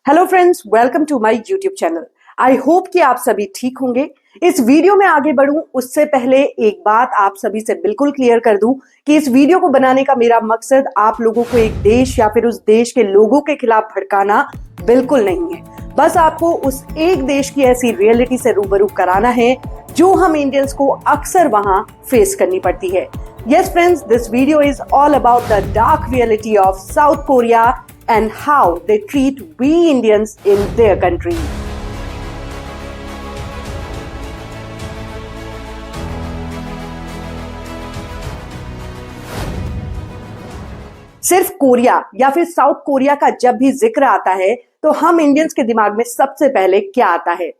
Hello friends, welcome to my YouTube channel. I hope कि आप सभी ठीक होंगे। इस वीडियो में आगे बढ़ूं उससे पहले एक बात आप सभी से बिल्कुल क्लियर कर दूं कि इस वीडियो को बनाने का मेरा मकसद आप लोगों को एक देश या फिर उस देश के लोगों के खिलाफ भड़काना बिल्कुल नहीं है। बस आपको उस एक देश की ऐसी रियलिटी से रूबरू कराना है जो हम इंडियंस को अक्सर वहां फेस करनी पड़ती है। Yes friends, this video is all about the dark reality of South Korea and how they treat we Indians in their country. सिर्फ कोरिया या फिर साउथ कोरिया का जब भी जिक्र आता है तो हम इंडियंस के दिमाग में सबसे पहले क्या आता है?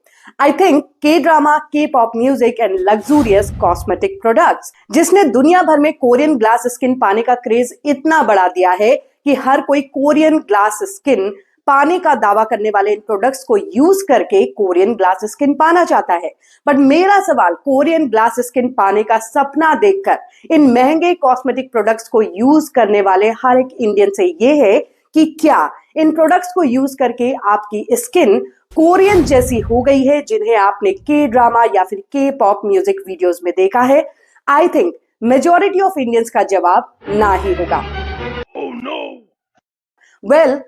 आई थिंक के ड्रामा, के pop music and luxurious cosmetic products, जिसने दुनिया भर में कोरियन ग्लास स्किन पाने का क्रेज इतना बढ़ा दिया है कि हर कोई कोरियन ग्लास स्किन पाने का दावा करने वाले इन प्रोडक्ट्स को यूज करके कोरियन ग्लास स्किन पाना चाहता है। बट मेरा सवाल कोरियन ग्लास स्किन पाने का सपना देखकर इन महंगे कॉस्मेटिक प्रोडक्ट्स को यूज करने वाले हर एक इंडियन से ये है कि क्या इन प्रोडक्ट्स को यूज करके आपकी स्किन कोरियन जैसी हो गई है जिन्हें आपने के ड्रामा या फिर के पॉप म्यूजिक वीडियोस में देखा है? I think majority of Indians का जवाब ना ही होगा। oh, no.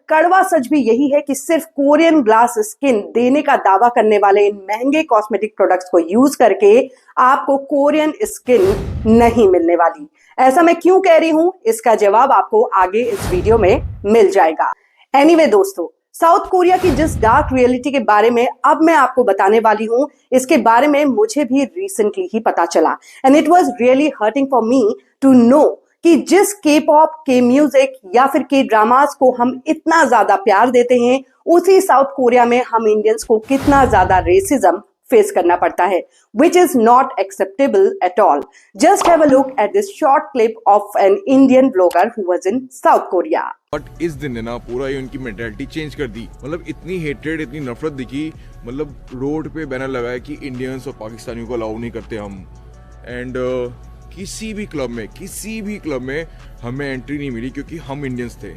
कड़वा सच भी यही है कि सिर्फ कोरियन ग्लास स्किन देने का दावा करने वाले इन महंगे कॉस्मेटिक प्रोडक्ट्स को यूज करके आपको कोरियन स्किन नहीं मिलने वाली। ऐसा मैं क्यों कह रही हूं, इसका जवाब आपको आगे इस वीडियो में मिल जाएगा। एनीवे दोस्तों, साउथ कोरिया की जिस डार्क रियलिटी के बारे में अब मैं आपको बताने वाली हूं, इसके बारे में मुझे भी रिसेंटली ही पता चला and it was really hurting for me to know कि जिस के पॉप, के म्यूजिक या फिर के ड्रामास को हम इतना ज्यादा प्यार देते हैं, उसी साउथ कोरिया में हम इंडियंस को कितना ज्यादा रेसिज्म फेस करना पड़ता है, which is not acceptable at all. Just have a look at this short clip of an Indian blogger who was in South Korea. But इस दिन ने ना पूरा ही उनकी मेंटालिटी चेंज कर दी। मतलब इतनी हेट्रेड, इतनी नफरत दिखी। मतलब रोड पे बैनर लगाया कि इंडियंस और पाकिस्तानियों को अलाउ नहीं करते हम। एंड किसी भी क्लब में हमें एंट्री नहीं मिली क्योंकि हम इंडियंस थे।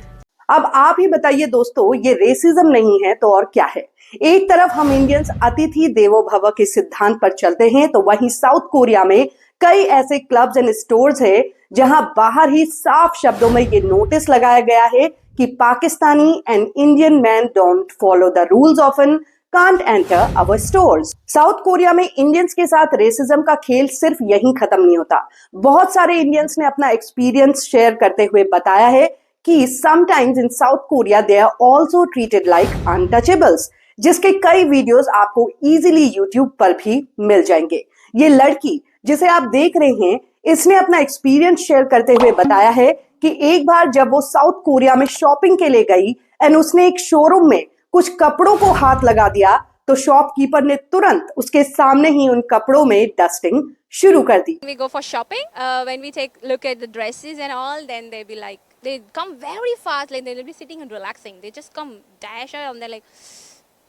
अब आप ही बताइए दोस्तों, ये रेसिज्म नहीं है तो और क्या है? एक तरफ हम इंडियंस अतिथि देवो भव के सिद्धांत पर चलते हैं, तो वहीं साउथ कोरिया में कई ऐसे क्लब्स एंड स्टोर्स हैं जहां बाहर ही साफ शब्दों में ये नोटिस लगाया गया है कि Pakistani and Indian man don't follow the rules often can't enter our stores. South Korea में इंडियंस के साथ रेसिज्म का खेल सिर्फ यहीं खत्म नहीं होता। बहुत सारे इंडियंस ने अपना एक्सपीरियंस शेयर करते हुए बताया है कि sometimes in South Korea they are also treated like untouchables, जिसके कई वीडियोस आपको इजीली यूट्यूब पर भी मिल जाएंगे। ये लड़की जिसे आप देख रहे हैं, इसने अपना एक्सपीरियंस शेयर करते हुए बताया है कि एक बार जब वो साउथ कोरिया में शॉपिंग के लिए गई एंड उसने एक शोरूम में कुछ कपड़ों को हाथ लगा दिया, तो शॉपकीपर ने तुरंत उसके सामने ही उन कपड़ों में डस्टिंग शुरू कर दी। We go for shopping. When we take look at the dresses and all, then they be like, they come very fast, like they'll be sitting and relaxing. They just come dash out and they're like,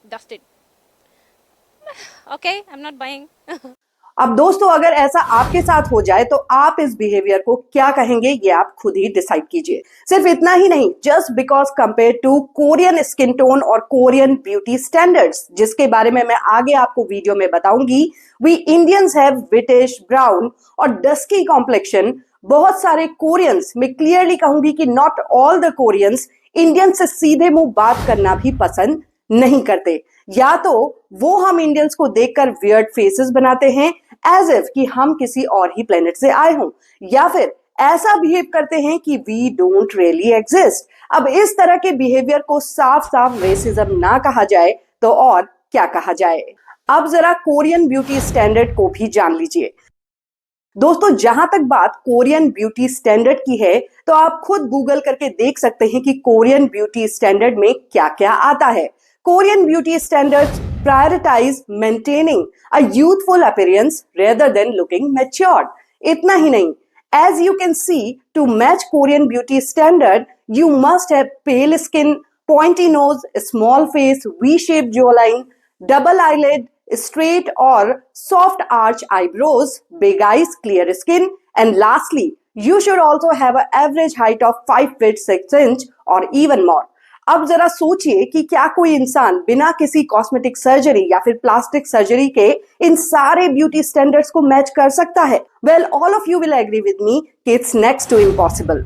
dusted. Okay, I'm not buying. अब दोस्तों, अगर ऐसा आपके साथ हो जाए तो आप इस बिहेवियर को क्या कहेंगे, ये आप खुद ही डिसाइड कीजिए। सिर्फ इतना ही नहीं, just because compare to Korean skin tone और कोरियन ब्यूटी स्टैंडर्ड्स, जिसके बारे में मैं आगे आपको वीडियो में बताऊंगी, we Indians have whitish, brown और डस्की कॉम्प्लेक्शन। बहुत सारे कोरियंस, मैं क्लियरली कहूंगी कि not all the Koreans, Indians से सीधे मुंह बात करना भी पसंद नहीं करते। या तो वो हम इंडियंस को देखकर वियर्ड फेसेस बनाते हैं एज इफ कि हम किसी और ही प्लेनेट से आए हों, या फिर ऐसा बिहेव करते हैं कि वी डोंट रियली एग्जिस्ट। अब इस तरह के बिहेवियर को साफ साफ रेसिज्म ना कहा जाए तो और क्या कहा जाए? अब जरा कोरियन ब्यूटी स्टैंडर्ड को भी जान लीजिए। दोस्तों, जहां तक बात कोरियन ब्यूटी स्टैंडर्ड की है, तो आप खुद गूगल करके देख सकते हैं कि कोरियन ब्यूटी स्टैंडर्ड में क्या क्या आता है। Korean beauty standards prioritize maintaining a youthful appearance rather than looking matured. इतना ही नहीं, as you can see, to match Korean beauty standard, you must have pale skin, pointy nose, small face, V-shaped jawline, double eyelid, straight or soft arch eyebrows, big eyes, clear skin, and lastly, you should also have an average height of 5 feet 6 inch or even more. अब जरा सोचिए कि क्या कोई इंसान बिना किसी cosmetic surgery या फिर प्लास्टिक सर्जरी के इन सारे ब्यूटी स्टैंडर्ड्स को मैच कर सकता है? Well, all of you will agree with me कि it's next to impossible.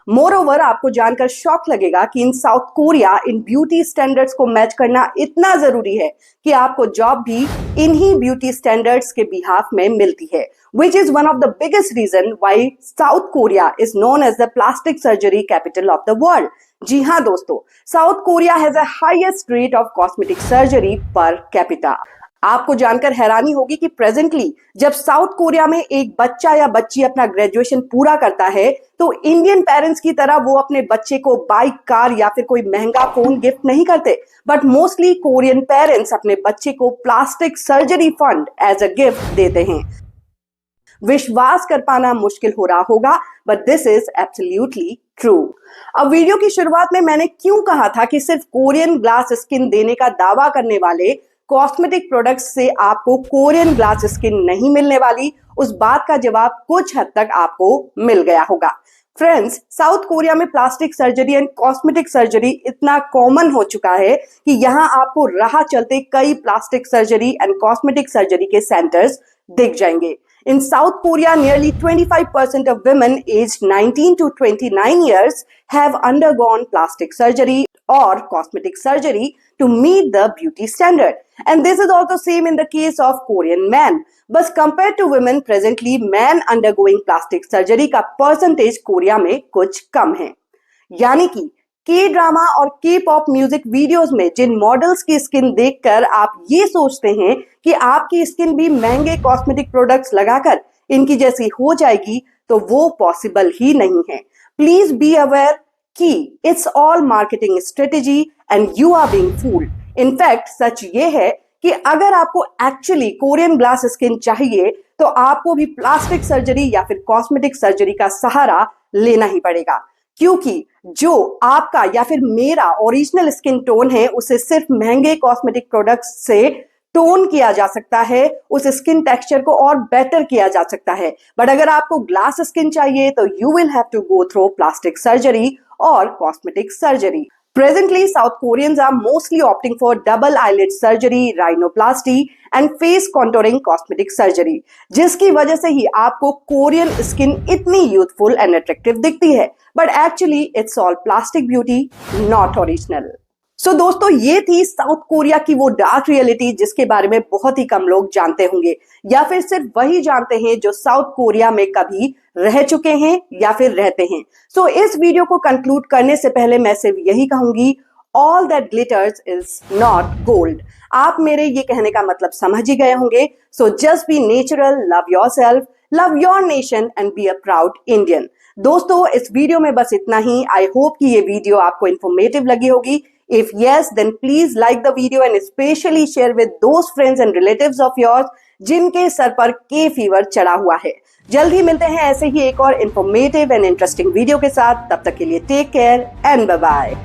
Moreover, आपको जानकर शॉक लगेगा कि इन साउथ कोरिया इन ब्यूटी स्टैंडर्ड्स को मैच करना इतना जरूरी है कि आपको जॉब भी इन्हीं ब्यूटी स्टैंडर्ड्स के बिहाफ में मिलती है, which is one of the biggest reason why South Korea is known as the plastic surgery capital of the world. जी हाँ दोस्तों, south Korea has a highest rate of cosmetic surgery per capita. आपको जानकर हैरानी होगी कि presently जब south Korea में एक बच्चा या बच्ची अपना ग्रेजुएशन पूरा करता है तो इंडियन पेरेंट्स की तरह वो अपने बच्चे को बाइक, कार या फिर कोई महंगा फोन गिफ्ट नहीं करते, बट मोस्टली कोरियन पेरेंट्स अपने बच्चे को plastic surgery fund as a gift देते हैं। विश्वास कर पाना मुश्किल हो रहा होगा, but this is absolutely true. अब वीडियो की शुरुआत में मैंने क्यों कहा था कि सिर्फ कोरियन ग्लास स्किन देने का दावा करने वाले कॉस्मेटिक प्रोडक्ट्स से आपको कोरियन ग्लास स्किन नहीं मिलने वाली, उस बात का जवाब कुछ हद तक आपको मिल गया होगा। फ्रेंड्स, साउथ कोरिया में plastic surgery and cosmetic surgery इतना कॉमन हो चुका है कि यहाँ आपको राह चलते कई plastic surgery and cosmetic surgery के सेंटर्स दिख जाएंगे। In South Korea, nearly 25% of women aged 19 to 29 years have undergone plastic surgery or cosmetic surgery to meet the beauty standard. And this is also same in the case of Korean men. But compared to women, presently men undergoing plastic surgery का percentage Korea में कुछ कम है। यानी कि के drama और के pop music videos में जिन मॉडल्स की स्किन देखकर आप ये सोचते हैं कि आपकी स्किन भी महंगे कॉस्मेटिक प्रोडक्ट्स लगाकर इनकी जैसी हो जाएगी, तो वो पॉसिबल ही नहीं है। प्लीज बी अवेयर कि it's all marketing strategy and you are being fooled. In fact सच ये है कि अगर आपको एक्चुअली कोरियन ग्लास स्किन चाहिए तो आपको भी प्लास्टिक सर्जरी या फिर कॉस्मेटिक सर्जरी का सहारा लेना ही पड़ेगा, क्योंकि जो आपका या फिर मेरा ओरिजिनल स्किन टोन है उसे सिर्फ महंगे कॉस्मेटिक प्रोडक्ट्स से टोन किया जा सकता है, उस स्किन टेक्सचर को और बेटर किया जा सकता है। बट अगर आपको ग्लास स्किन चाहिए तो you will have to go through plastic surgery और cosmetic surgery. Presently, South Koreans are mostly opting for double eyelid surgery, rhinoplasty and face contouring cosmetic surgery, जिसकी वजह से ही आपको कोरियन स्किन इतनी यूथफुल एंड अट्रैक्टिव दिखती है। But actually it's all plastic beauty, not original. So दोस्तों, ये थी साउथ कोरिया की वो डार्क रियलिटी जिसके बारे में बहुत ही कम लोग जानते होंगे, या फिर सिर्फ वही जानते हैं जो साउथ कोरिया में कभी रह चुके हैं या फिर रहते हैं। सो इस वीडियो को कंक्लूड करने से पहले मैं सिर्फ यही कहूंगी, all that glitters is not gold. आप मेरे ये कहने का मतलब समझ ही गए होंगे। So just be natural, love yourself, love your nation and be a proud Indian. दोस्तों, इस वीडियो में बस इतना ही। आई होप कि ये वीडियो आपको इंफॉर्मेटिव लगी होगी। If yes, then please like the video and especially share with those friends and relatives of yours जिनके सर पर के फीवर चढ़ा हुआ है। जल्द ही मिलते हैं ऐसे ही एक और इंफॉर्मेटिव एंड इंटरेस्टिंग वीडियो के साथ। तब तक के लिए take care and bye bye.